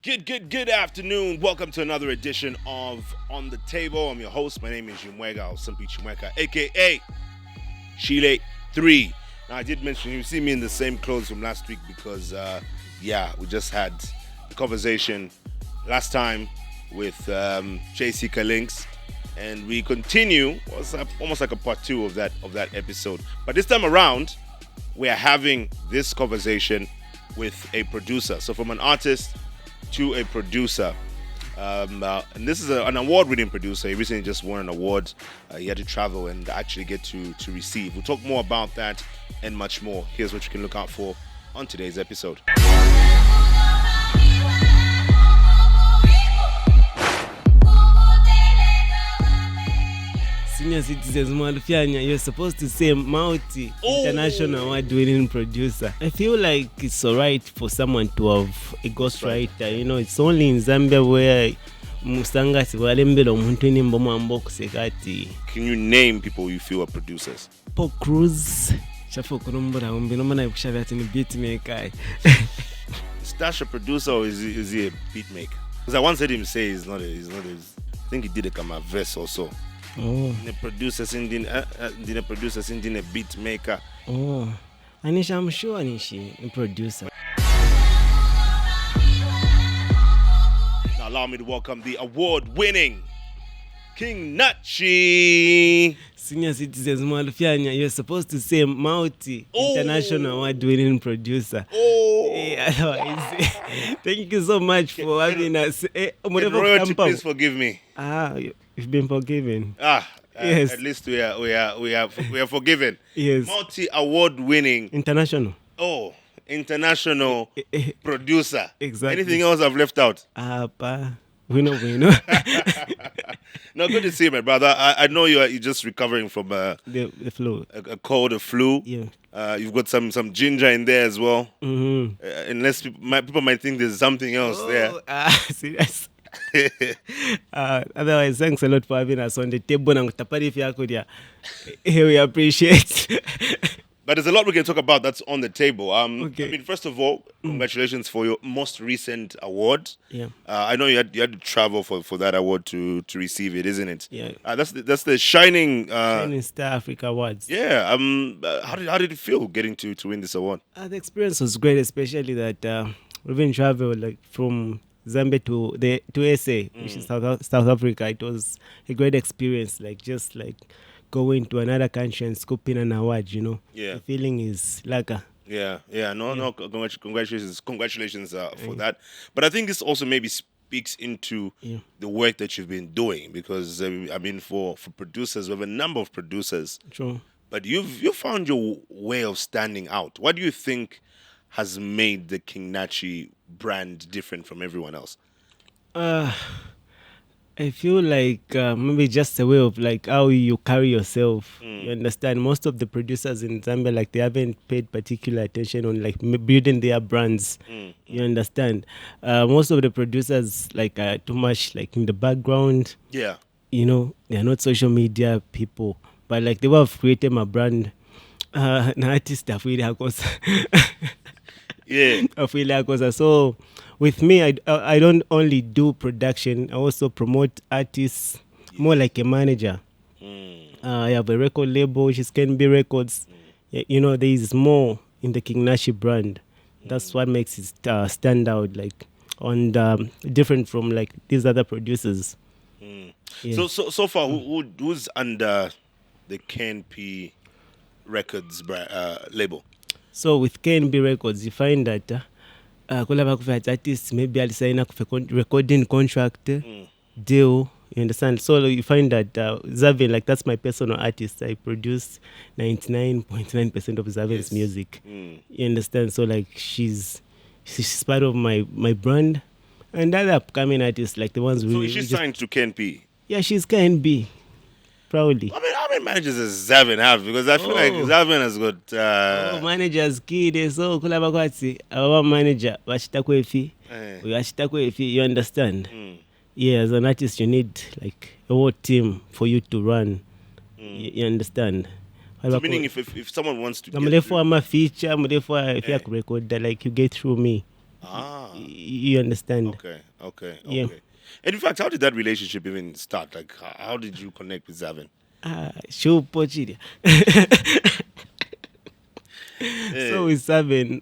Good afternoon. Welcome to another edition of On the Table. I'm your host. My name is Chimweka, or simply Chimweka, aka Chile 3. Now, I did mention you see me in the same clothes from last week because, we just had a conversation last time with JC Kalinks, and we continue. It's almost like a part 2 of that episode. But this time around, we are having this conversation with a producer. So from an artist to a producer. And this is an award-winning producer. He recently just won an award. He had to travel and actually get to receive. We'll talk more about that and much more. Here's what you can look out for on today's episode. Senior citizens, Malfianya, you're supposed to say multi international award-winning producer. I feel like it's alright for someone to have a ghostwriter. You know, it's only in Zambia where Musangati walembelo muntu ni mbomambo kusekati. Can you name people you feel are producers? Paul Cruz, Shafo Kurumbura, Umbinomana Kushavat in Beatmakers. Is Dash a producer or is he a beatmaker? Because I once heard him say he's not. I think he did a Kama verse also. Oh. The producer sending a beatmaker. Oh. Anisha, I'm sure Anishi, a producer. Now allow me to welcome the award-winning King Nachi. Senior citizens, Malfianya, you're supposed to say multi international award-winning producer. Oh. Otherwise, thank you so much for having us. Royalty, please forgive me. You've been forgiven. Yes. At least we are forgiven. Yes. Multi-award-winning International. Oh, international producer. Exactly. Anything else I've left out? We know. No, good to see you, my brother. I know you're just recovering from the flu. A cold, a flu. Yeah. You've got some ginger in there as well. Mm-hmm. Unless people might think there's something else there. Serious. Otherwise, thanks a lot for having us on the table. We appreciate. But there's a lot we can talk about that's on the table. Okay. I mean, first of all, congratulations for your most recent award. Yeah. I know you had to travel for that award to receive it, isn't it? Yeah. That's the Shining Star Africa Awards. Yeah. How did it feel getting to win this award? The experience was great, especially that we've been traveling like from Zambia to SA, which is South Africa. It was a great experience, just going to another country and scooping an award, you know. Yeah. The feeling is like No, congratulations for that. But I think this also maybe speaks into the work that you've been doing because, for producers, we have a number of producers. True. But you found your way of standing out. What do you think has made the King Nachi brand different from everyone else? I feel like maybe just a way of how you carry yourself. You understand? Most of the producers in Zambia, they haven't paid particular attention on building their brands. You understand? Most of the producers are too much in the background. Yeah. You know, they are not social media people, but they will have created my brand. An artist, Yeah. So with me, I don't only do production, I also promote artists more like a manager. I have a record label, which is Can Be Records. You know, there is more in the King Nachi brand. That's what makes it stand out, different from these other producers. Yeah. So far, who's under the KNP Records label? So with KNB Records, you find that artists maybe I'll sign up for recording contract deal. You understand? So you find that Xaven, that's my personal artist. I produce 99.9% of Xaven's music. You understand? So she's part of my brand, and other upcoming artists the ones we. So is she signed to KNP? Yeah, she's KNB. Proudly. How many managers does Xaven have? Because I feel like Xaven has got... managers kid, so kulaba kwati our manager washitako efi, you understand? Yeah, as an artist you need a whole team for you to run. You understand? So meaning if someone wants to I'm there for my feature, I'm there for if you record that you get through me. Ah. You understand? Okay. Yeah. And in fact, how did that relationship even start? Like, how did you connect with Xaven? Show pochiri. So with Xaven,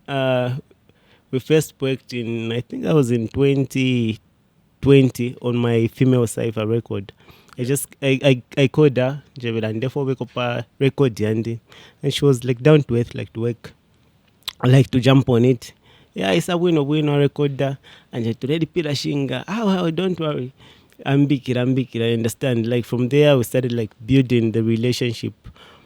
we first worked in, I think I was in 2020 on my female cipher record. I called her, and therefore wake up a record and she was like down to earth, like to work. I like to jump on it. Yeah, it's a win record and I already pila shinga. How don't worry. I'm big, I understand. Like from there we started like building the relationship.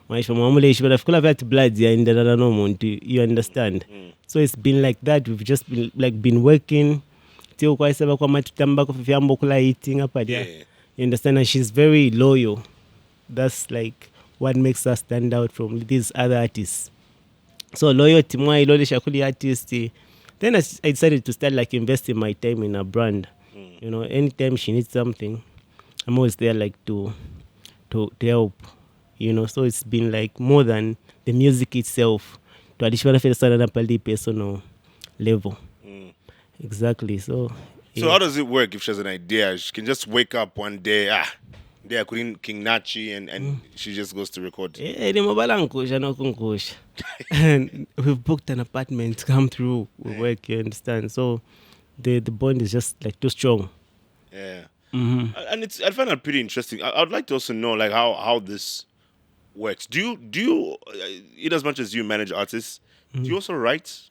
Maisha mwamuleishi banafikula vyati blood yaendelana no muntu, you understand. So it's been like that. We've just been working till kwaisaba kwa matutamba kwa fyambo kula eating up there. You understand, and she's very loyal. That's like what makes us stand out from these other artists. So loyalty mwa ilole shakuli artist. Then I decided to start like investing my time in a brand. You know, anytime she needs something, I'm always there like to help. You know, so it's been like more than the music itself. To additional personal level. Exactly. So how does it work if she has an idea? She can just wake up one day, there I couldn't King Nachi and she just goes to record. And we've booked an apartment to come through. We work, you understand? So the bond is just like too strong. Yeah. And I find that pretty interesting. I'd like to also know like how this works. Do you in as much as you manage artists, do you also write?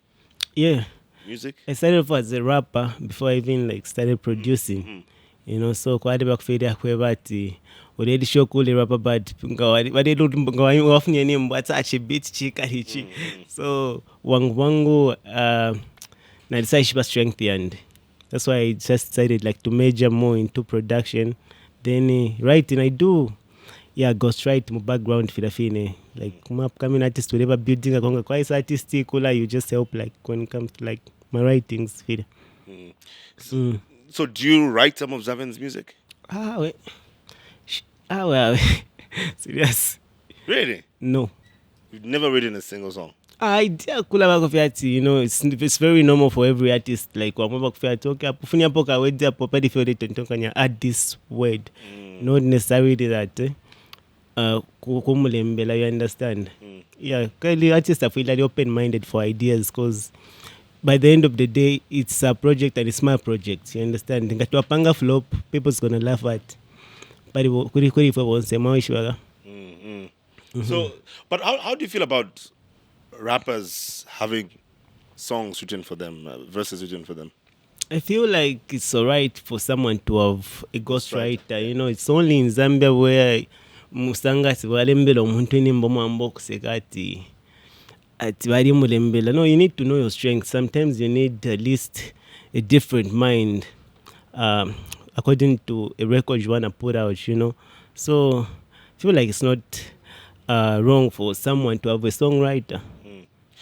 Yeah. Music? I started off as a rapper before I even like started producing. You know, so kwa back fade kwebati already show cool rapper but wade do wafunye ni mbwatache beat chika hichi. So wangu na decide shiba strength and that's why I just decided like to major more into production. Then writing I do ghostwrite my background fine. Like my upcoming artist whatever building a conga quite artistic you just help like when it comes to like my writings fine. So do you write some of Xaven's music? Well. Serious? Really? No. You've never written a single song? Idea kula bakofiati, you know, it's very normal for every artist. Like kwa bakofiati, okay, apufunya poka wedi apo pedi fiori tentonkanya add this word. Not necessarily that kumulembela, you understand? Yeah, clearly artists are really open-minded for ideas because by the end of the day, it's a project and it's my project. You understand? Ngatwapanga flop, people's gonna laugh at. But So, but how do you feel about rappers having songs written for them, verses written for them? I feel like it's alright for someone to have a ghostwriter. You know, it's only in Zambia where musangati walembela omuntu enemba mwambo kusekati ati bali mulembela. No, you need to know your strength. Sometimes you need at least a different mind according to a record you want to put out, you know. So I feel like it's not wrong for someone to have a songwriter.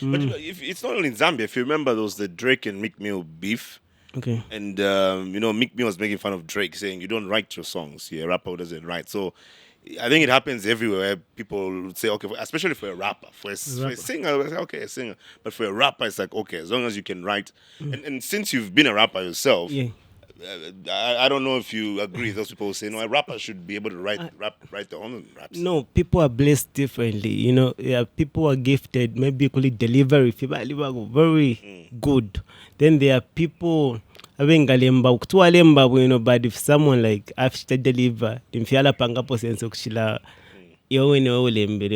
But if it's not only in Zambia. If you remember, there was the Drake and Meek Mill beef. Okay. And you know, Meek Mill was making fun of Drake, saying you don't write your songs. You're a rapper who doesn't write. So I think it happens everywhere. People would say, okay, especially for a rapper. For a singer, okay, a singer. But for a rapper, it's like, okay, as long as you can write. And since you've been a rapper yourself, I don't know if you agree. Those people say, no, a rapper should be able to write their own raps. No, people are blessed differently. You know, people are gifted. Maybe you call it delivery. Very good. Then there are people you know, but if someone like after deliver, you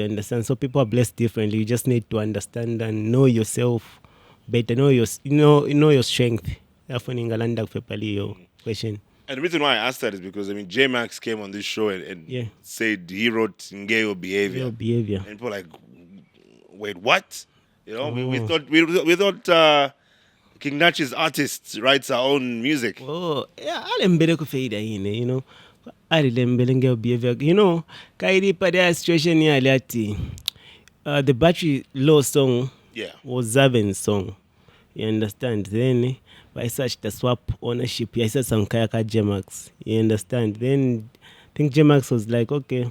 understand. So people are blessed differently. You just need to understand and know yourself better. Know your strength. Question. And the reason why I asked that is because I mean J-Max came on this show and said he wrote Ngeo Behavior. And people are like, wait, what? You know, we thought King Nachi's artist writes our own music. Oh, yeah, you know. I remember Ngeo Behavior. You know, kaidi pada situation here the Battery Low song was Xaven's song. You understand? Then by such the swap ownership, I said some Kayaka J-Max. You understand? Then I think J-Max was like, okay,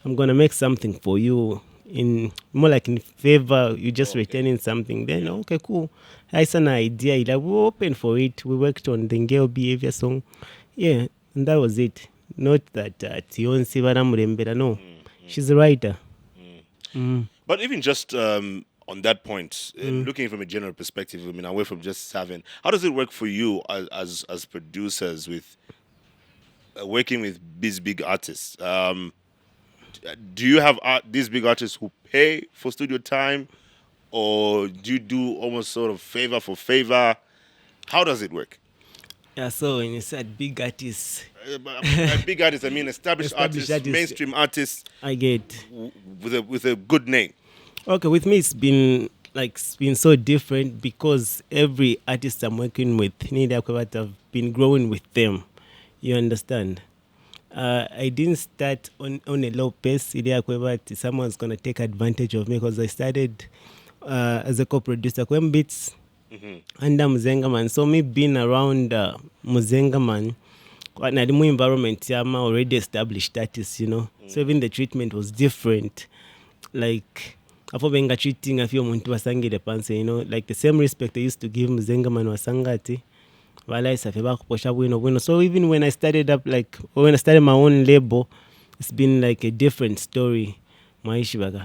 I'm gonna make something for you. in more like in favor, you just returning something. Then okay, cool. That's an idea. Like we were open for it. We worked on the girl behavior song. Yeah, and that was it. Not that Tionsi Varamurembera. No, she's a writer. But even just on that point, looking from a general perspective, I mean, away from just Xaven, how does it work for you as producers with working with these big artists? Do you have these big artists who pay for studio time, or do you do almost sort of favor for favor? How does it work? Yeah, so when you said big artists, By big artists, I mean established artists, mainstream artists. I get. With a good name. Okay, with me it's been so different because every artist I'm working with, I've been growing with them. You understand? I didn't start on a low pace. Someone's gonna take advantage of me because I started as a co-producer. When beats under Muzengaman, so me being around Muzengaman, quite an environment, I'm already established artists, So even the treatment was different. Like after being treating a few muntu wasangile panse, like the same respect I used to give Muzengaman wasangati. So even when I started up, when I started my own label, it's been like a different story.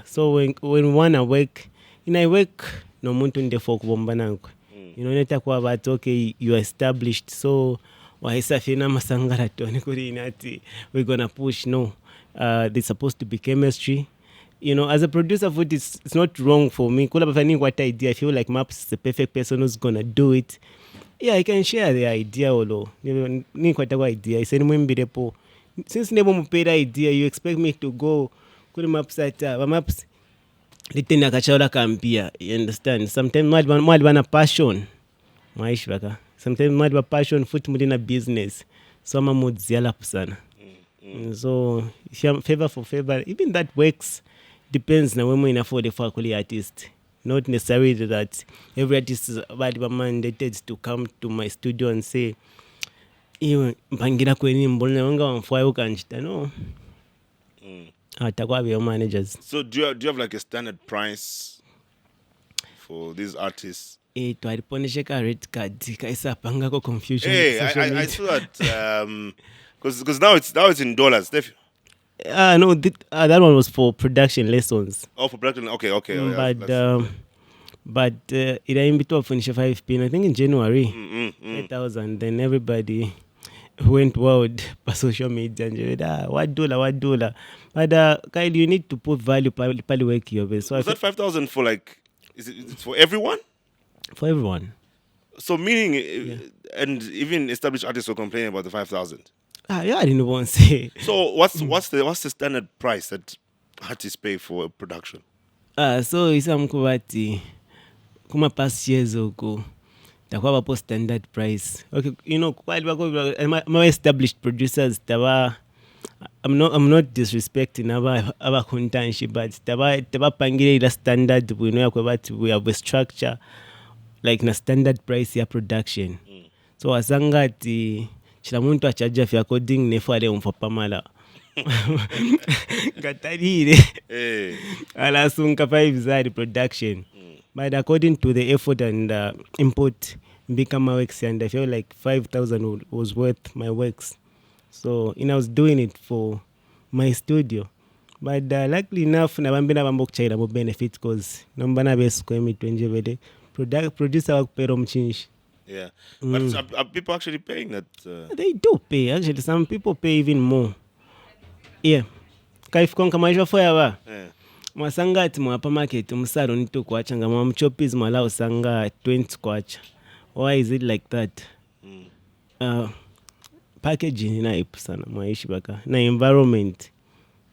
So when one I work, I work no muntu nde folk bombananko. Netakuwa about okay, you are established. So wahisafina masangara toni kuri inati we're gonna push. No, there's supposed to be chemistry. As a producer, it's not wrong for me. What idea? I feel like Maps is the perfect person who's gonna do it. Yeah, I can share the idea. Idea. I said, since never paid idea, you expect me to go to Maps at Maps. You understand? Sometimes mad a passion. Sometimes mad a passion foot within a business. So I'm a sana. So if you favor for favor, even that works. Depends na when we afford the faculty artist. Not necessarily that every artist is mandated to come to my studio and say, no. Managers. So do you have like a standard price for these artists? Red card. Confusion. Hey, I saw that because now it's in dollars. No, that one was for production lessons. Oh, for production. Okay. But it in between finish 5 pin. I think in January, 8,000. Then everybody went wild by social media and what dollar. But Kyle, you need to put value per work your. So is that 5,000 for is it for everyone? For everyone. So meaning, and even established artists were complaining about the 5,000. Yeah, I didn't want to say. So what's the standard price that artists pay for a production? So isamkubati kuma past years ago takwaba po standard price. Okay, quite my established producers I'm not disrespecting aba kuntanshi, but taba pangile the standard we have a structure like na standard price ya production. So asangati chila muntu achaja fi according nefale umfapamala gatarire ala sunka 5 zari production, but according to the effort and input become my works, and I feel like 5,000 was worth my works. So I was doing it for my studio, but luckily enough nabambina bambok chaira mo benefit because nambana best kwemi twenje producer work pero mchinji. Yeah, but are people actually paying that? They do pay, actually. Some people pay even more. Yeah. Kaifukonka maisha forever. Mwasanga ati mwapa market umsaro nito kwacha nga mwamchopiz mwala usanga 20 kwacha. Why is it like that? Packaging na ipu sana mwaishi baka. Na environment.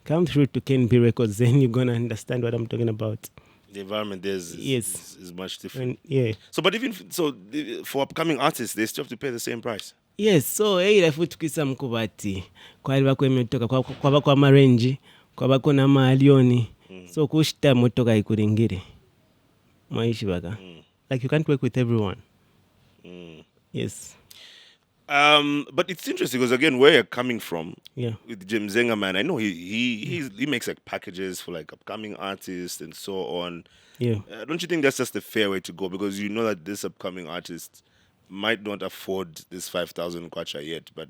Come through to KNB Records, then you're gonna understand what I'm talking about. The environment there is much different. Yeah. So, but even for upcoming artists, they still have to pay the same price. Yes. So, tukisa mkubati kwa bako imetoka kwa bako marenji, kwa bako na maalioni. So, kushita motoka ikuringire. Maishi baka. Like you can't work with everyone. Yes. But it's interesting because again, where you're coming from Yeah. with Jim Zenga, man, I know he makes like packages for like upcoming artists and so on. Yeah. Don't you think that's just the fair way to go? Because you know that this upcoming artist might not afford this 5,000 kwacha yet, but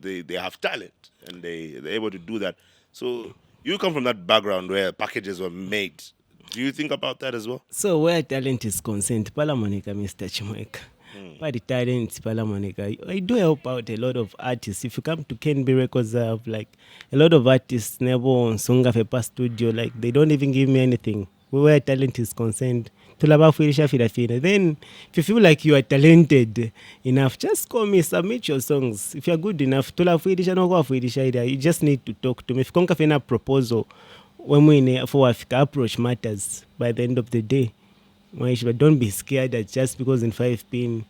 they have talent and they're able to do that. So you come from that background where packages were made. Do you think about that as well? So where talent is concerned, Palamonica, Mr. Chimweka. By the talent, Palamonica, I do help out a lot of artists. If you come to Kenby Records, I have like a lot of artists never on Songa Fepa Studio, like they don't even give me anything. Where talent is concerned, then if you feel like you are talented enough, just call me, submit your songs. If you are good enough, you just need to talk to me. If you can a proposal, when we for Africa approach matters by the end of the day. But don't be scared that just because in 5 pin,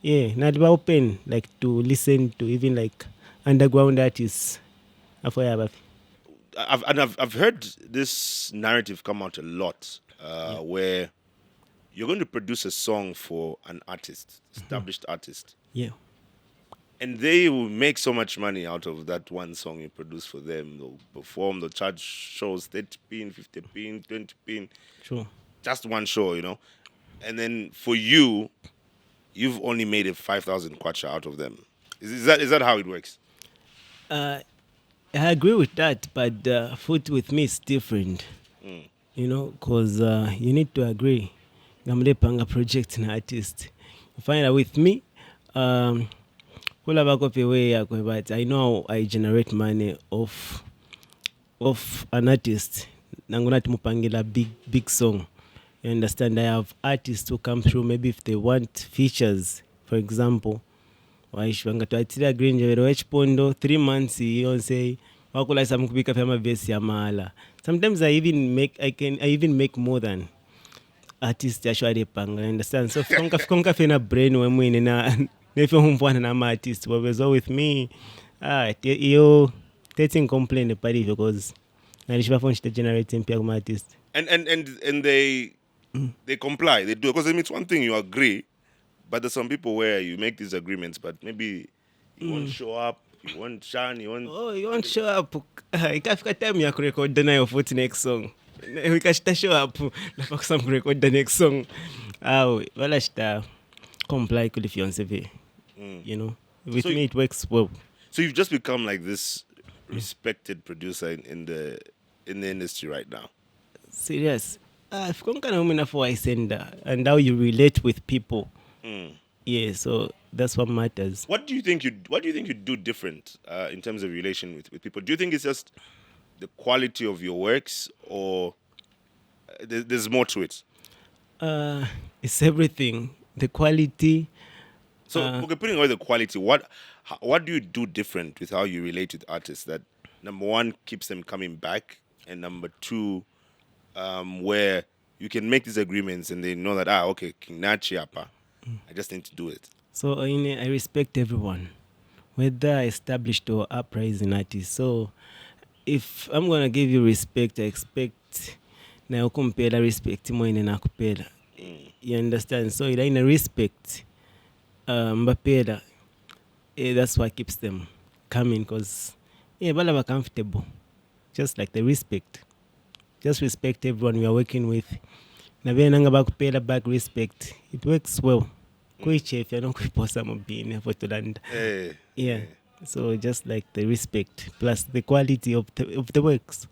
yeah, not open like to listen to even like underground artists. I've heard this narrative come out a lot, where you're going to produce a song for an artist, established artist, Yeah, and they will make so much money out of that one song you produce for them. They'll perform, they'll charge shows 30 pin, 50 pin, 20 pin, sure. just one show, And then for you, you've only made a 5,000 kwacha out of them. Is that how it works? I agree with that, but food with me is different. Because you need to agree. I'm a project and artist. You find out with me, but I know I generate money off an artist. I'm gonna mupangila big song. You understand? I have artists who come through. Maybe if they want features, for example, waishwanga twatira green jevero pondo 3 months you say wakula some kubika fema vesi ya mala. Sometimes I even make more than artists actually panga. Understand? So fikonka fena brain wemwine na nefe humpwana na ma artist wabezo with me. Yo taking complain the party because nalishba phone to generating pia kuma artist. And they comply. They do, because it's one thing you agree, but there's some people where you make these agreements, but maybe you won't show up, you won't shine, you won't. Oh, you won't show up. Ikafika time ya kurecord nayo for the next song. Ukashita show up na some record the next song. Wala shita comply kuli fiance ve. With me it works well. So you've just become like this respected producer in the industry right now. Serious. If you can for I send and how you relate with people. Yeah, so that's what matters. What do you think you do different in terms of relation with people? Do you think it's just the quality of your works, or there's more to it? It's everything. The quality. So, okay, putting away the quality, what do you do different with how you relate with artists that, number one, keeps them coming back, and number two, where you can make these agreements and they know that, okay, King Nachi apa, I just need to do it. So I respect everyone, whether established or uprising artists. So if I'm gonna give you respect, I expect na ukumpela respect more in nakupela. You understand? So in a respect, mbapela, that's what keeps them coming, because bala comfortable, just like the respect. Just respect everyone we are working with. Na vile nanga bakupela back respect. It works well. Kuichef ya don't kuiposa mobini for to land. Yeah. So just like the respect plus the quality of the works.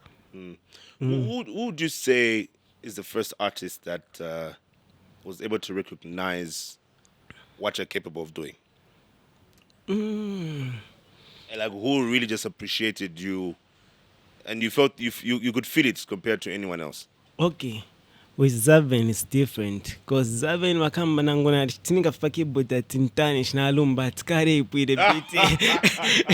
Who would you say is the first artist that was able to recognize what you're capable of doing? And like who really just appreciated you, and you felt you could feel it compared to anyone else? Okay. With Xaven it's different, because Xaven wakamba nangona tininga faki buta tintanish na alumba tkare ipwide biti.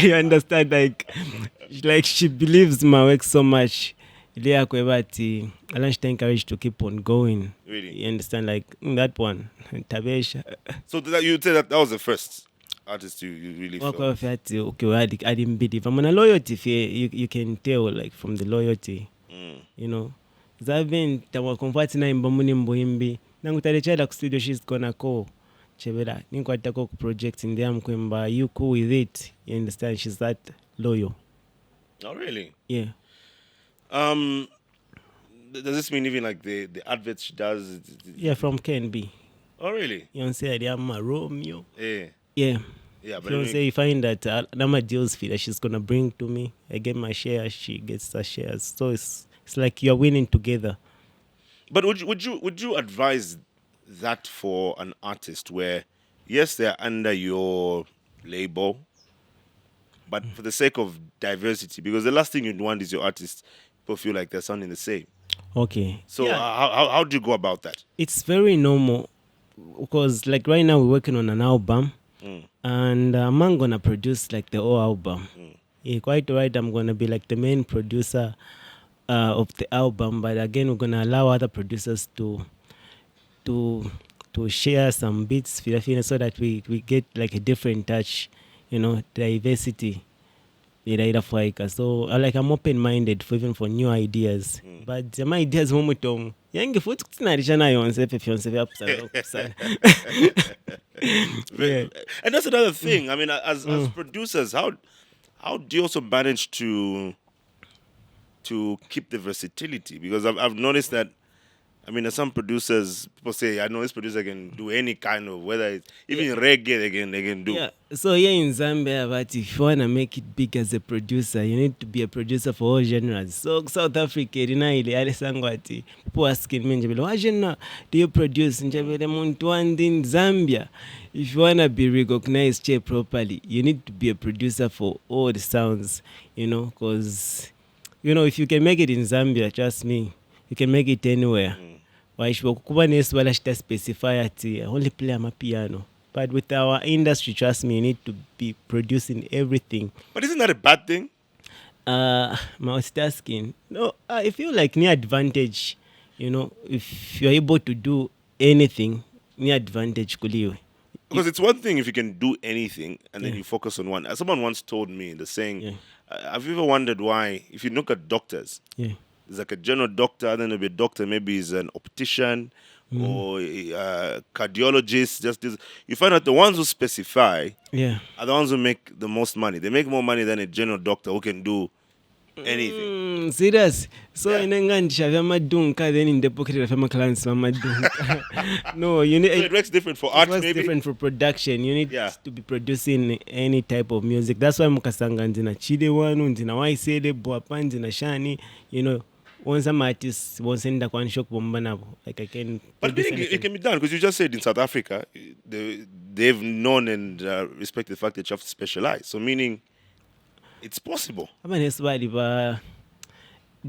You understand, like she believes my work so much. Ilea kwebati alansh encouraged to keep on going. Really? You understand, like that one Tabesha. So you'd say that was the first artist you really felt? Okay, I didn't believe. I'm on a loyalty. You can tell, like, from the loyalty. Xaven tawa comfort na imba muni mboimbi nangu tarechaida ku studio she's gonna call chebera ninkwatako ku project ndi amkwemba you cool with it, you understand, she's that loyal. Oh, really? Yeah. Does this mean even like the adverts she does? Yeah, from KNB. Oh, really? You know, say I'm a Romeo. Yeah. Yeah. Yeah, but You know, say you find that Nama deals fee that she's gonna bring to me. I get my share, she gets her shares. So it's like you're winning together. But would you advise that for an artist where, yes, they're under your label, but for the sake of diversity, because the last thing you'd want is your artists people feel like they're sounding the same. Okay. So yeah. How do you go about that? It's very normal because like right now we're working on an album, and I'm gonna produce like the whole album. Yeah, quite right. I'm gonna be like the main producer of the album, but again we're gonna allow other producers to share some beats so that we get like a different touch, you know, diversity. So like I'm open-minded for even for new ideas. But my ideas momutom. Yange futhi kutsinarisha nayo yonse yapusana. And that's another thing. I mean, as producers, how do you also manage to keep the versatility? Because I've noticed that, I mean, there's some producers, people say, I know this producer can do any kind of, whether it's even reggae, they can do. Yeah. So here in Zambia, but if you want to make it big as a producer, you need to be a producer for all genres. So South Africa, people asking me, what genre do you produce? In Zambia, if you want to be recognized properly, you need to be a producer for all the sounds, you know, because, you know, if you can make it in Zambia, trust me, you can make it anywhere. Why specify at only play my piano. But with our industry, trust me, you need to be producing everything. But isn't that a bad thing? Multitasking. No, I feel like near advantage, you know, if you're able to do anything, near advantage kuliwe. Because it's one thing if you can do anything and then you focus on one. Someone once told me, they're saying, have you ever wondered why, if you look at doctors, there's like a general doctor, then there'll be a doctor, maybe he's an optician or a cardiologist. Just this. You find out the ones who specify are the ones who make the most money. They make more money than a general doctor who can do anything. Serious. So in England, then in the pocket of my clients, no, you need. So it works different for art, maybe. Maybe different for production. You need to be producing any type of music. That's why mukasanga ndina chide wanu ndina waisele boapandi na shani. You know, once some artists won't send a one shock bomba nabo. Like I can. But it can be done because you just said in South Africa, they've known and respect the fact that you have to specialize. So meaning. It's possible. I mean, it's why they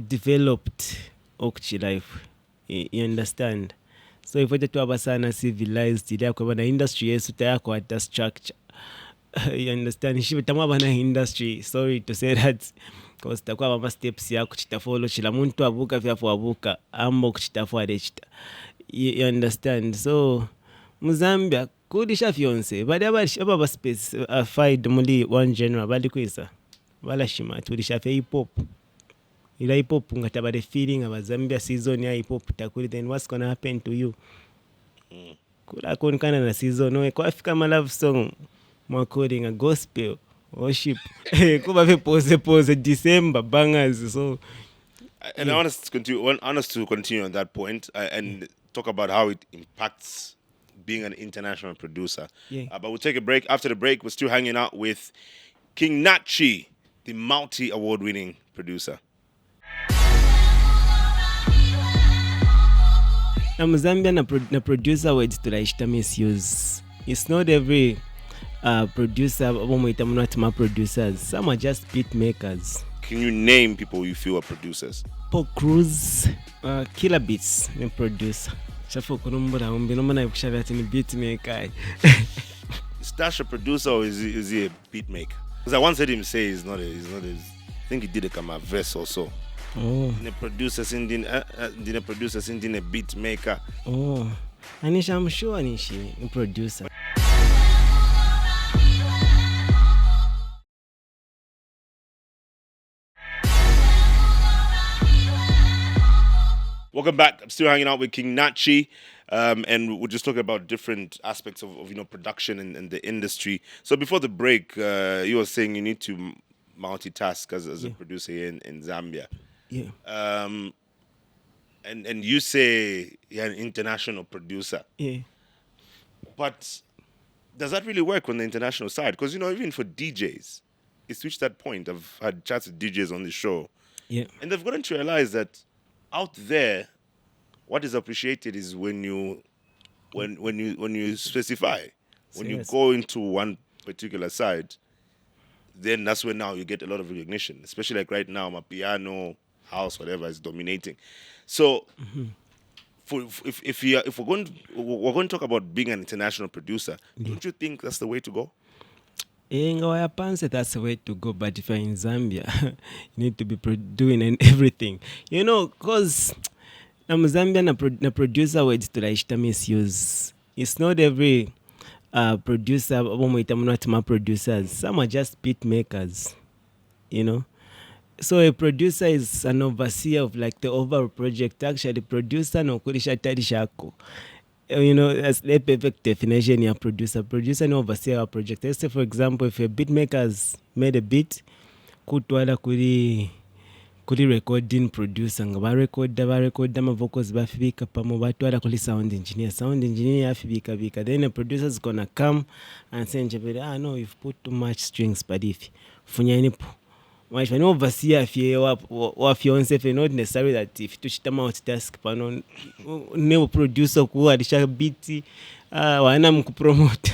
developed Okchi life. You understand? So if we talk about civilized, the industry is the structure. You understand? If we talk about industry, sorry to say that, because the kwa steps ya kuchita follow chila muntu abuka vya abuka ambo kuchita adechita. You understand? So Muzambia kudisha fiance, but aba space find muli one genre bali kwisa. Wala shima tulishafe hip hop. Ila hip hop ngataba the feeling of Zambia season ya hip hop takuri, then what's gonna happen to you? Kula konkana na season no kwa Africa ma love song ma coding a gospel worship. Kuba fe pose December bangers. So and I want us to continue on that point and talk about how it impacts being an international producer. But we'll take a break. After the break, we're still hanging out with King Nachi, the multi-award-winning producer. Na Zambia na producer words tulashita misuse. It's not every producer abomuita munatuma producers. Some are just Beatmakers. Can you name people you feel are producers? Paul Cruz, Killer Beats, me producer. Shafo kunumbura umbi nomana kushavati ni Beatmaker. Is Dash a producer or is he a beatmaker? Because I once heard him say he's not I think he did a kama verse or so. The producer sending a beat maker. Anisha, I'm sure Anishi, a producer. Welcome back. I'm still hanging out with King Nachi, and we're just talking about different aspects of production and the industry. So before the break, you were saying you need to multitask as a producer here in Zambia. Yeah. And you say you're an international producer. Yeah. But does that really work on the international side? Because, even for DJs, it's reached that point. I've had chats with DJs on the show. Yeah. And they've gotten to realize that out there, what is appreciated is when you specify, when you go into one particular side, then that's when now you get a lot of recognition. Especially like right now, my piano, house, whatever is dominating. So, if we're going to talk about being an international producer, don't you think that's the way to go? In our pants, that's the way to go. But if you're in Zambia, you need to be doing everything. Because I'm Zambian, a producer words to like misuse. It's not every producer, not producers. Some are just beat makers, So a producer is an overseer of like the overall project. Actually, producer no kulisha tari shako. That's the perfect definition of producer. Producer no overseer a project. Let's say, for example, if a beat maker's made a beat, kutwala kuri recording producer nga barecorda ma vocals bafibika pamo batwala kuli sound engineer afibika. Then the producer's gonna come and say no, you've put too much strings, but if funyanipo much no overseer fie wa fiance fe, not necessarily that if tuchita multitask pano ne producer ku alisha beat wana mkupromote.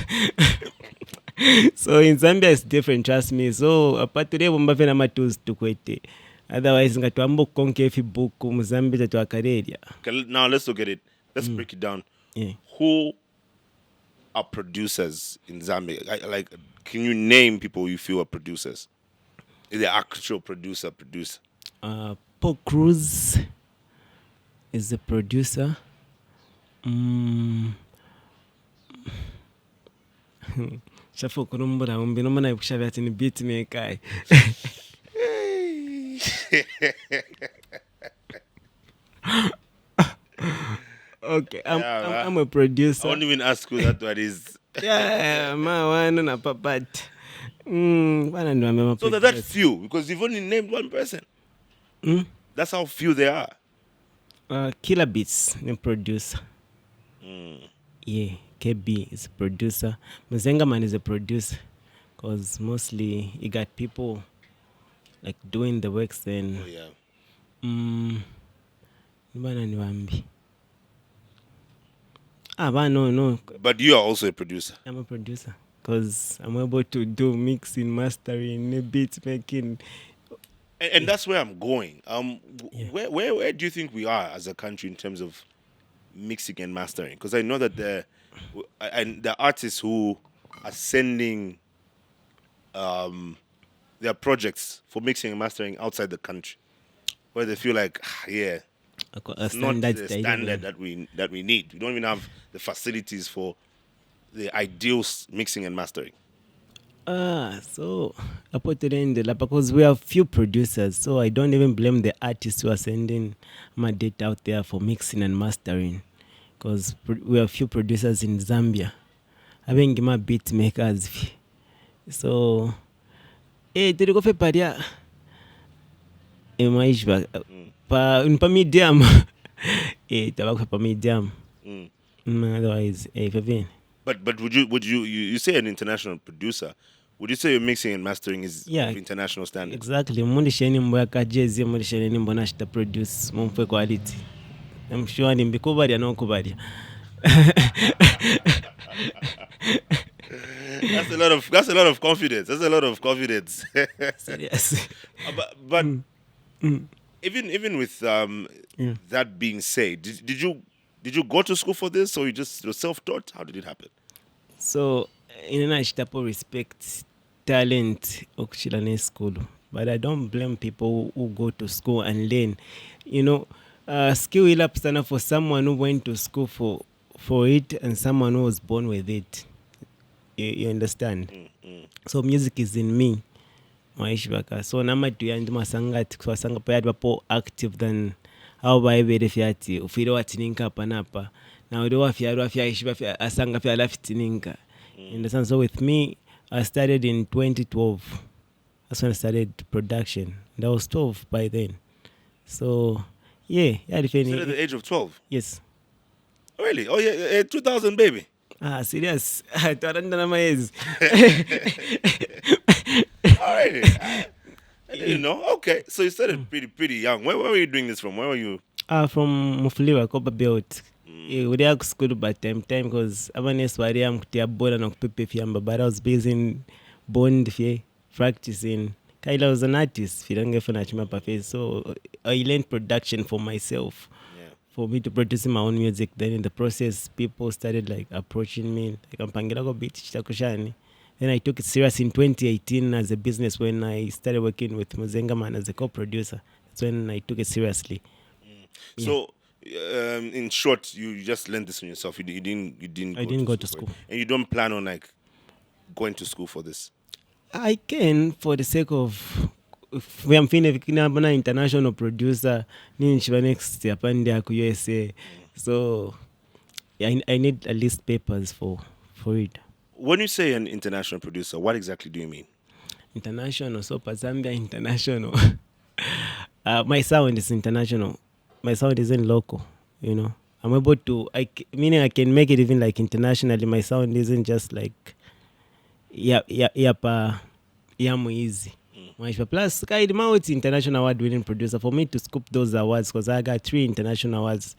So in Zambia it's different, trust me. So apart today bomba fena matools tukwete, otherwise ngatwambo konke ifi book mu Zambia to akareria. Okay, now let's look at it. Let's break it down. Yeah. Who are producers in Zambia? Can you name people you feel are producers? Is the actual producer? Paul Cruz is the producer. Shafo kurumbura umbino mana kushavya tini beatmaker. Okay, I'm a producer. I won't even ask who that one is. Yeah, my one na papat. So that's few, because you've only named one person. That's how few they are. Killer Beats, the producer. Yeah, KB is a producer. Mzenga Man is a producer, because mostly you got people like doing the works then. Oh, yeah. No. But you are also a producer. I'm a producer, because I'm able to do mixing, mastering, beat making. And that's where I'm going. Where do you think we are as a country in terms of mixing and mastering? Because I know that the artists who are sending their projects for mixing and mastering outside the country, where they feel like, it's not the standard that we need. We don't even have the facilities for the ideal mixing and mastering. So I put it in because we have few producers, so I don't even blame the artists who are sending my data out there for mixing and mastering, because we have few producers in Zambia. I mean, my beat makers. So, did you go for paria? Pa medium. Tabak for medium. Otherwise, But would you say an international producer? Would you say your mixing and mastering is of international standard? Exactly. Mundi sheni mbwaka jezi, mundi sheni mbona shita produce mumfwe quality. I'm sure nimbi kubadia no kubadia. That's a lot of confidence. That's a lot of confidence. Serious. But even with that being said, did you go to school for this, or you just self-taught? How did it happen? So in a respect talent okuchila school, but I don't blame people who go to school and learn. Skill will up sana for someone who went to school for it and someone who was born with it. You understand? So music is in me. So nama tuyandi masanga payad wapo active than avo vaivere fyati ufire watininka hapa napa na uri wafyarwa fyaishiva asanga fyalafitininka. You understand? So with me, I started in 2012. That's when I started production. And I was 12 by then. So yeah, You started at the age of 12? Yes. Really? Oh yeah, 2000 baby. Ah, serious. Tarandana maezi. Alrighty. I didn't know. Okay, so you started pretty young. Where were you doing this from? Where were you? From Mufuliwa, Koba Belt. We had school by time because awareness wari am kutia boda na kupepe fiamba, but I was busy in bond fie practicing. Kaila was an artist, firange fana chima pafe. So I learned production for myself. Yeah. For me to produce my own music. Then in the process, people started like approaching me, like ampangila go beat chitakushani. Then I took it serious in 2018 as a business when I started working with Muzengaman as a co-producer. That's when I took it seriously. So, in short, you just learned this on yourself. You didn't. I didn't go to school. And you don't plan on like going to school for this. I can, for the sake of if we am feeling an international producer, ninchiva next yapande ku USA. So I need at least papers for it. When you say an international producer, what exactly do you mean? International, so Zambia international. My sound is international. My sound isn't local, you know. I'm able to, meaning I can make it even like internationally. My sound isn't just like, yamu easy. Plus, it's international award winning producer. For me to scoop those awards, because I got 3 international awards,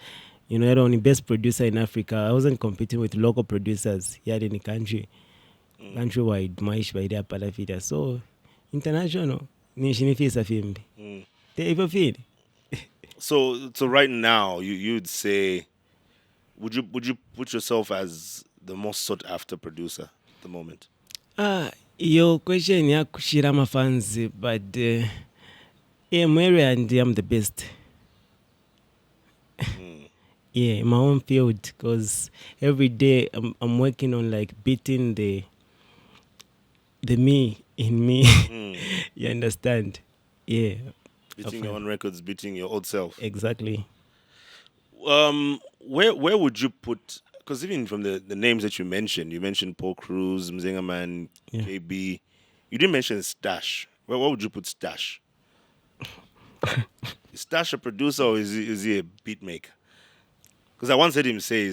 you know, only best producer in Africa. I wasn't competing with local producers here in the country. Countrywide, maish by their palafita. So, international, nishinifisa fimbi. If you So right now, you'd say, would you put yourself as the most sought after producer at the moment? Your question ya kushira mafanzi, but I'm and I'm the best. Yeah, in my own field, because every day I'm working on like beating the me in me. You understand? Yeah. Beating your own records, beating your old self. Exactly. Where would you put? Because even from the names that you mentioned Paul Cruz, Mzengaman, KB. You didn't mention Stash. Where would you put Stash? Is Stash a producer or is he a beat maker? Because I once heard him say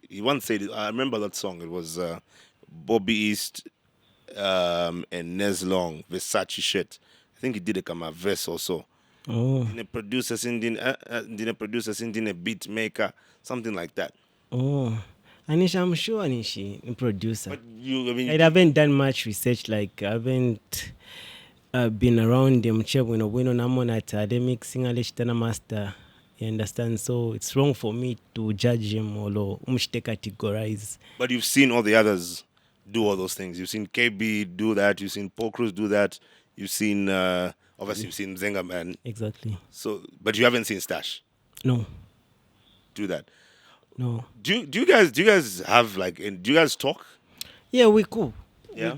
he once said, I remember that song. It was Bobby East and Nez Long, Versace shit. I think he did a verse also. Oh. Didn't a producer sending a beat maker, something like that. Oh. Anisha, I'm sure Anishi, a producer. But I haven't done much research. Like I haven't been around them. You know, when I'm on academic singer, master. You understand? So it's wrong for me to judge him or categorize. But you've seen all the others do all those things. You've seen KB do that. You've seen Paul Cruz do that. You've seen obviously you've seen Zengaman. Exactly. So, but you haven't seen Stash. No. Do that. No. Do you guys have like? Do you guys talk? Yeah, we cool. Yeah?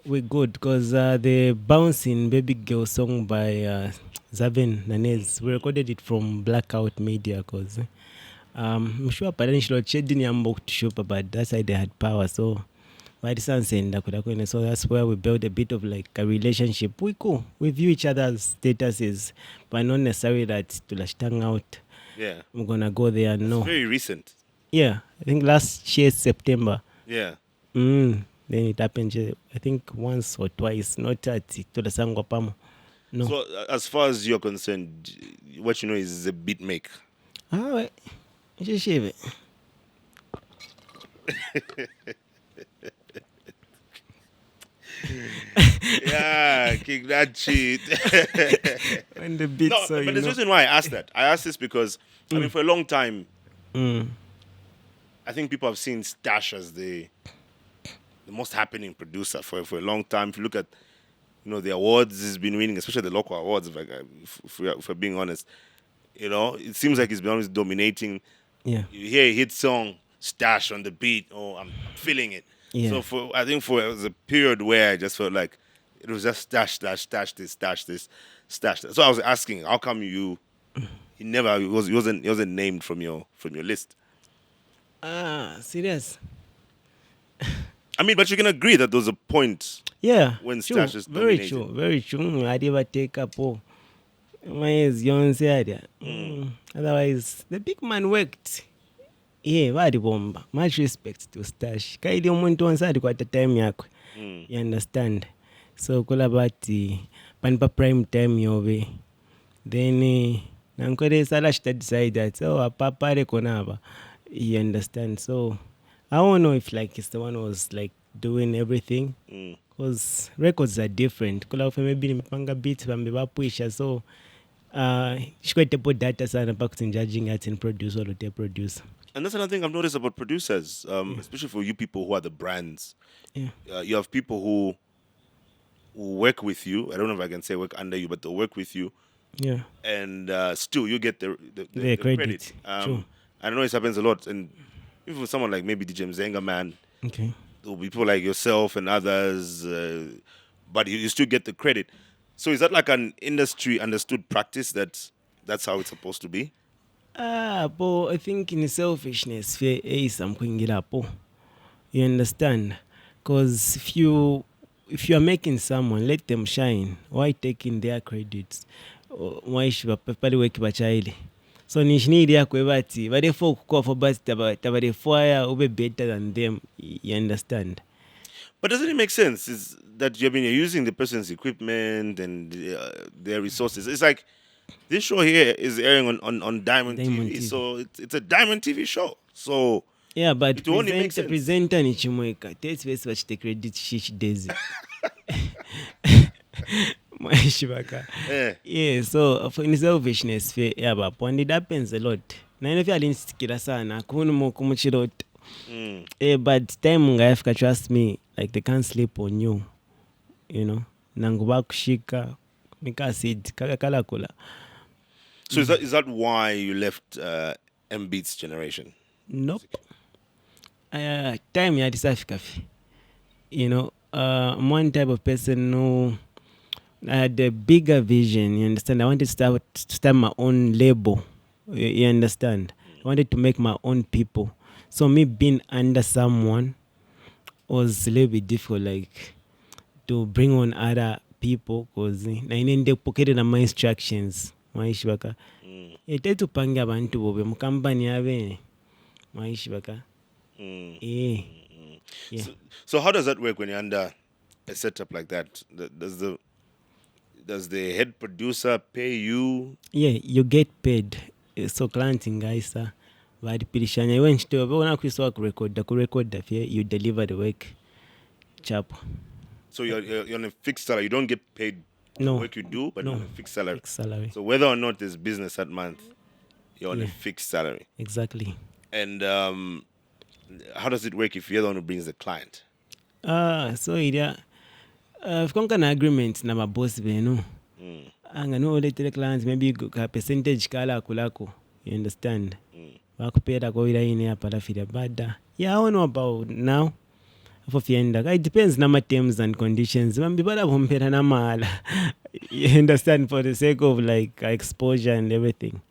We're good because the Bouncing Baby Girl song by Xaven Nanez, we recorded it from Blackout Media because I'm sure potentially shading yambo to show, but that's why they had power. So by the sun saying that, so that's where we built a bit of like a relationship. We cool. We view each other's statuses, but not necessarily that to hang out. Yeah. I'm gonna go there. No. It's very recent. Yeah, I think last year September. Yeah. Then it happened. I think once or twice. Not at to the Sangwapamo. No. So as far as you're concerned, what you know is a beat maker. Ah, ouais. Je shave it. Yeah, kick that cheat. When the beat, No, so but there's a reason why I asked that. I asked this because I mean, for a long time, I think people have seen Stash as the most happening producer for a long time. If you look at, you know, the awards he's been winning, especially the local awards, if we're being honest, you know, it seems like he's been always dominating. Yeah. You hear a hit song, Stash on the beat, oh, I'm feeling it. Yeah. So it was a period where I just felt like it was just stash this. Stash. So I was asking, how come he wasn't named from your list? Serious. I mean, but you can agree that there was a point Yeah, when true. Stash is Very dominated. true, very true. I never take up my young area. Otherwise, the big man worked. Yeah, badi bomba. Much respect to Stash. Kaidi umuntu onsadi kwa time yakwe. You understand? So kula bati panpa prime time yobe. Then nankore sala shita decide that apapare konaba. You understand? So I don't know if like it's the one who was like doing everything. Because records are different. Kula ufe maybe nimepanga beats bambe bapuisha. So shikwete po data sana pakuti judging at and producer or the producer. And that's another thing I've noticed about producers, especially for you people who are the brands. Yeah. You have people who work with you. I don't know if I can say work under you, but they'll work with you. Yeah. And still, you get the credit. True. I know this happens a lot. And even for someone like maybe DJ Mzenga, man, Okay. there'll be people like yourself and others, but you still get the credit. So is that like an industry understood practice that's how it's supposed to be? But I think in selfishness, fear is something po. You understand? Because if you are making someone, let them shine. Why taking their credits? Why should people work bachile? So nishini dia kwebati, but if folk call for best tabare fire ube better than them. You understand? But doesn't it make sense? Is that you're using the person's equipment and their resources? It's like this show here is airing on Diamond TV, so it's a Diamond TV show. So yeah, but it only makes sense. Presenter ni Chimweka. That's where such the credit shish daisy. Yeah, so for in selfishness, yeah, but when it happens a lot. Na if you are instikira sana, kunu kumuchirot. But time ngayafika, trust me, like they can't sleep on you. You know, nanguba kushika, mikasid, kala kula. So is that why you left M Beats Generation? Nope. Time yadisafika. You know, I'm one type of person who I had a bigger vision. You understand? I wanted to start my own label. You understand? I wanted to make my own people. So me being under someone was a little bit difficult, like to bring on other people, because they pocketed my instructions. Maishibaka. To panga abantu bobe mukambani yabe. Maishibaka. Yeah. So how does that work when you're under a setup like that? Does the head producer pay you? Yeah, you get paid. So clienting guys are very patient. You went to record the fear, you deliver the work. Chap. So you're on a fixed salary. You don't get paid for the work you do, but on a fixed salary. Fixed salary. So whether or not there's business that month, you're on a fixed salary. Exactly. And how does it work if you're the one who brings the client? So if you can agreement na my boss no. Anga no let the clients maybe a percentage kala kulako. You understand? Wakupeda kwa ila ini hapa la fida bada. Yeah, I don't know about now. For fienda. It depends na my terms and conditions. Mambi bada bompera na mala. You understand, for the sake of like exposure and everything.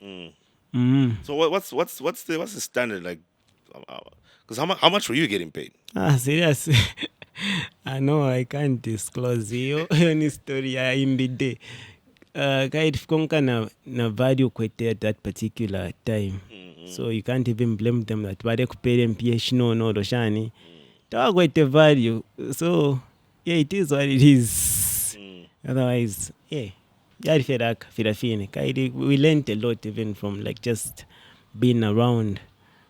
So what's the standard like? Because how much were you getting paid? Serious. I know I can't disclose you any story in the day. If na value kwete at that particular time. So you can't even blame them that wade kupere MPH no doshani. Tawa value. So yeah, it is what it is. Otherwise, yeah. We learned a lot even from like just being around.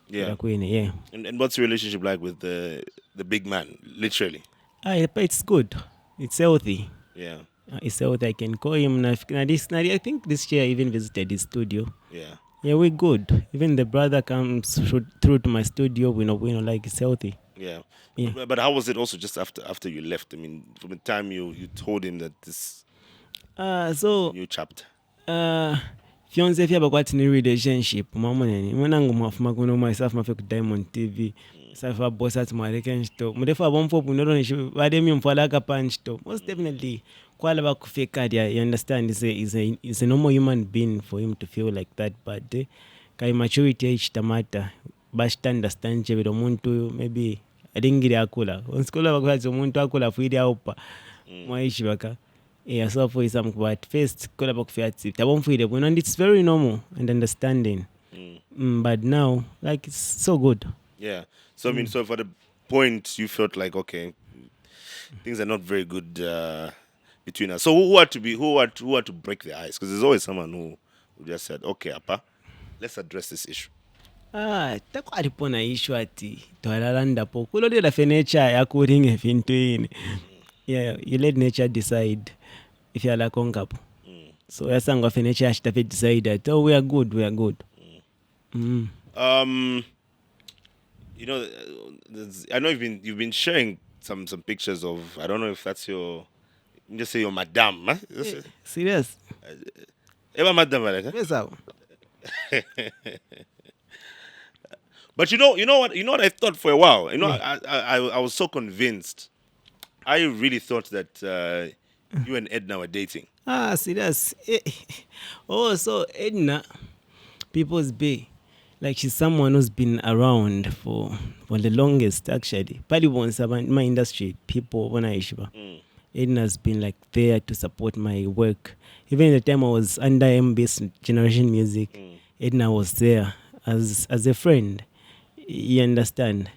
Yeah. Yeah. And what's your relationship like with the big man, literally? It's good. It's healthy. Yeah. It's healthy. I can call him. I think this year I even visited his studio. Yeah. Yeah, we're good. Even the brother comes through to my studio. We know, like it's healthy. Yeah. Yeah. But how was it also just after you left? I mean, from the time you told him that this new chapter. Fiance fia bakwati ni relationship mama nene mwanangu mafuma kuno myself mafika Diamond TV Safa boss at Mareken sto. Mudefa bomfo punoro nishu vademi mfalaka panchto. Most definitely kwala bakufika dia, you understand, is a normal human being for him to feel like that, but kai maturity age tamata bashita understand chebero muntu maybe adingiri akula. Onskola bakwazi umuntu akula fuidi aupa. Mwaishi baka. Yeah, so for some but first kola bakufia tabomfuide buno, and it's very normal and understanding. But now like it's so good. Yeah. So I mean, so for the point you felt like okay, things are not very good between us. So who had to break the ice? Because there's always someone who just said, okay, Appa, let's address this issue. Takwalipona issue ati twalalanda-po kulolera fe nature yakuringa evintu ini. Yeah, you let nature decide if you are konkapo. So yasangwa fe nature ashitafe decide that we are good. You know, I know you've been sharing some pictures of, I don't know if that's your, just say your madam, huh? Serious? Eva madam, right? Yes, sir. But you know what I thought for a while. You know, I was so convinced. I really thought that you and Edna were dating. Serious? Oh, so Edna, People's Bay. Like she's someone who's been around for the longest actually. Pali once about my industry, people when I Ishiba. Edna's been like there to support my work. Even the time I was under MBS Generation Music, Edna was there as a friend. You understand?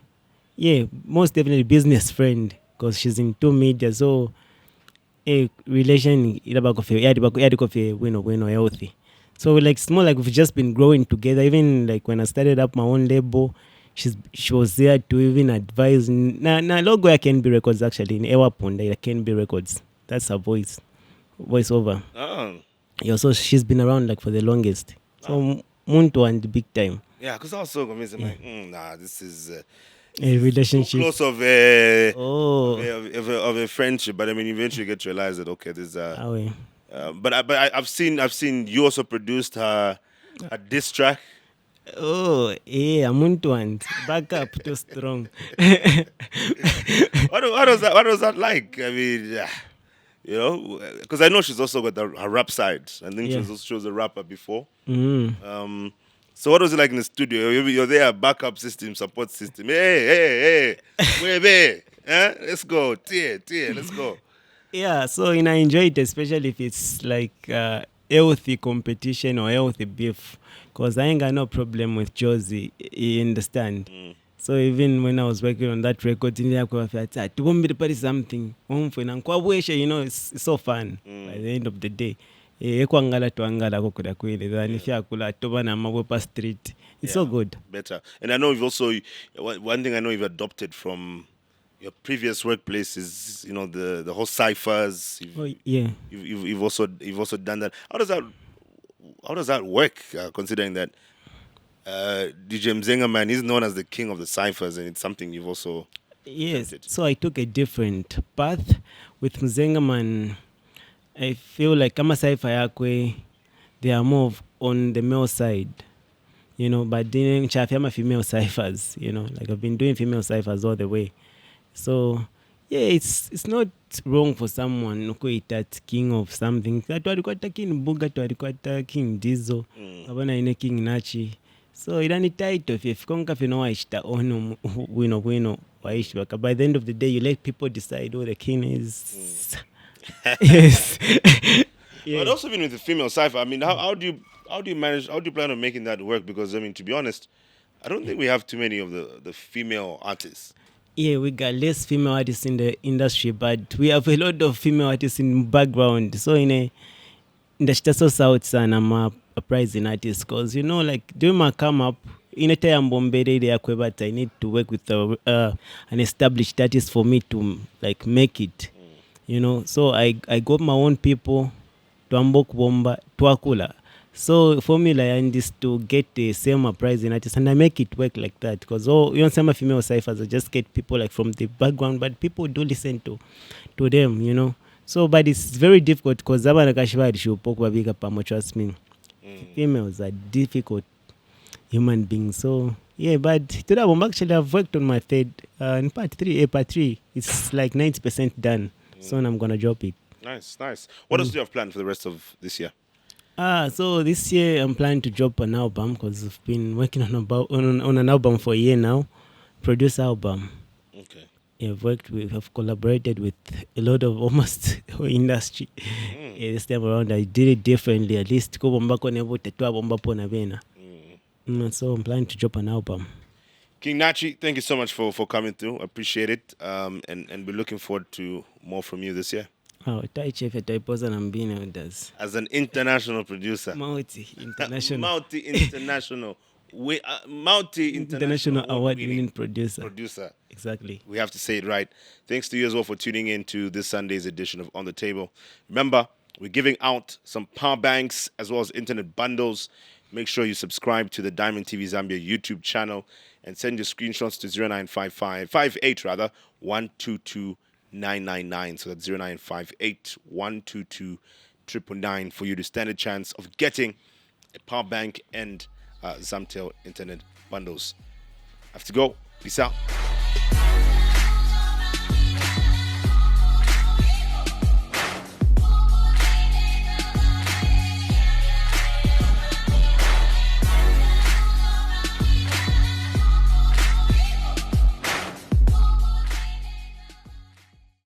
Yeah, most definitely business friend because she's into media. So a relation healthy. So like it's more like we've just been growing together. Even like when I started up my own label, she was there to even advise. Na logo ya Can Be Records actually in Ewa Ponda ya Can Be Records. That's her voice over. Yeah, so she's been around like for the longest. So Muntu and big time. Yeah, because I was so convinced. I'm like, nah, this is a relationship. Close of a friendship, but I mean, eventually you get to realize that okay, this is. But I've seen you also produced her diss track. Oh yeah, Muntu and back up too strong. What was that like? I mean, you know, because I know she's also got her rap side. I think she was a rapper before. So what was it like in the studio? You're there, backup system, support system. Hey, wait, let's go, tia, let's go. Yeah, so I enjoy it, especially if it's like healthy competition or healthy beef. Because I ain't got no problem with Josie, you understand? So even when I was working on that record, you know, something, you know, it's so fun by the end of the day. It's so good. Better. And I know you've also, one thing I know you've adopted from your previous workplace is, you know, the whole ciphers. You've also done that. How does that work? Considering that DJ Mzenga Man is known as the king of the ciphers, and it's something you've also attempted. So I took a different path with Mzenga Man. I feel like kama cipher yakwe, they are more on the male side, you know. But then chafyama female ciphers, you know. Like I've been doing female ciphers all the way. So yeah, it's not wrong for someone to call that king of something. That walikwata king Buga, walikwata king Dizo, abana ine king Nachi. So idani title if konka fino waishita ono wino waishwa. By the end of the day, you let people decide who the king is. Yes. But also even with the female cipher, I mean, how do you manage? How do you plan on making that work? Because I mean, to be honest, I don't think we have too many of the female artists. Yeah, we got less female artists in the industry, but we have a lot of female artists in background. So in the Shitaso South Sun, I'm a pricing artist because, you know, like during my come up, in a time but I need to work with an established artist for me to like make it. You know, so I got my own people, Twambok Bomba, Twakula. So formula and is to get the same price in artists, and I make it work like that because you know some female ciphers I just get people like from the background, but people do listen to them, you know. So but it's very difficult because trust me, females are difficult human beings. So Yeah, but to that one, actually, I've worked on my third. In part three, it's like 90% done. Soon I'm gonna drop it. Nice. What else do you have planned for the rest of this year? So this year I'm planning to drop an album because I've been working on an album for a year now. Produce album. Okay. Yeah, I've collaborated with a lot of almost industry. Yeah, this time around I did it differently. At least ko bomba ko nebo tetua bomba po na bena. So I'm planning to drop an album. King Nachi, thank you so much for coming through. Appreciate it. And we're looking forward to more from you this year. Oh, Tai Chef Taipoza Nambina does. As an international producer. Multi-international. Multi-international. Multi-international award-winning producer. Exactly. We have to say it right. Thanks to you as well for tuning in to this Sunday's edition of On the Table. Remember, we're giving out some power banks as well as internet bundles. Make sure you subscribe to the Diamond TV Zambia YouTube channel and send your screenshots to 0958 122 So that's 0958 122 999 for you to stand a chance of getting a power bank and Zamtel internet bundles. I have to go. Peace out.